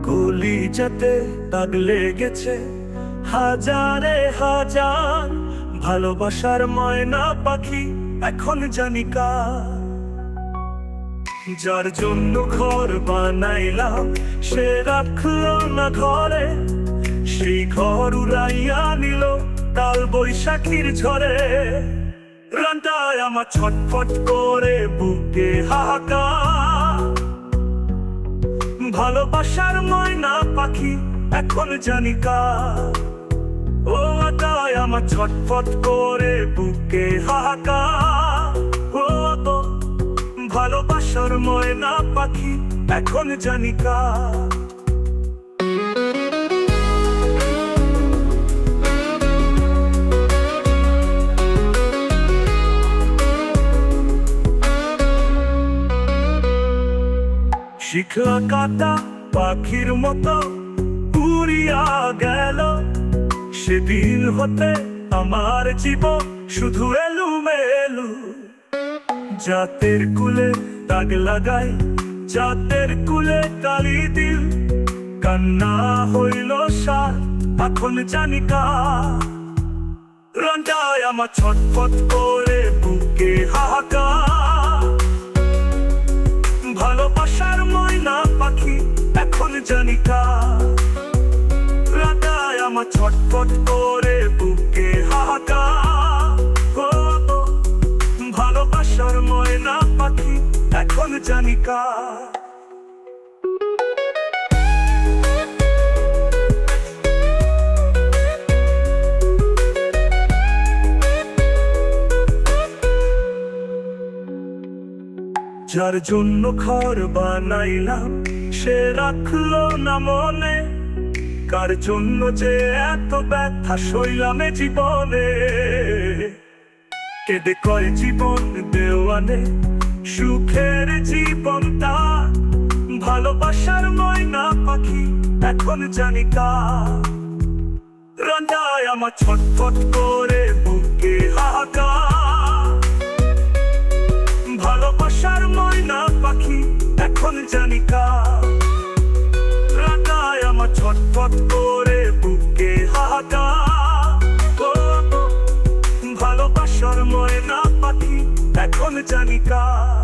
কলিজাতে দাগ লেগেছে হাজারে হাজার, ভালোবাসার ময়না পাখি এখন জানি কার। যার জন্য ঘর বানাইলাম সে রাখলো না ঘরে, সেই ঘর উড়াইয়া নিল কাল বৈশাখীর ঝড়ে। প্রাণটায় আমার ছটফট করে বুকে হাহাকার, ভালোবাসার ময়না পাখি এখন জানি কার। ও আটায় আমার ছটফট করে বুকে হাহাকার, ও তো ভালোবাসার ময়না পাখি এখন জানি কার। শিখা কাটা পাখির মতো উড়িয়া গেল, সেদিন হতে আমার জীবন শুধু এলোমেলো। জাতের কুলে দাগ লাগাই, জাতের কুলে কালি দিল, কান্না হইল সার এখন জানি কার। প্রাণটায় আমার ছটফট করে বুকে হাহাকার, ভালোবাসার ময়না পাখি এখন জানি কার। প্রাণটায় আমার ছটফট করে বুকে হাহাকার, ভালোবাসার ময়না পাখি এখন জানি কার। যার জন্য ঘর বানাইলাম সে রাখলো না মনে, কার জন্য যে এত ব্যথা সইলাম জীবনে। কেঁদে কয় জীবন দেওয়ানে সুখের জীবনটা, ভালোবাসার ময়না পাখি এখন জানি কার। প্রাণটায় আমার ছটফট করে বুকে হাহাকার, ভালোবাসার ময়না পাখি এখন জানি কার। প্রাণটায় আমার ছটফট করে বুকে হাহাকার, ভালোবাসার ময়না পাখি এখন জানি কার।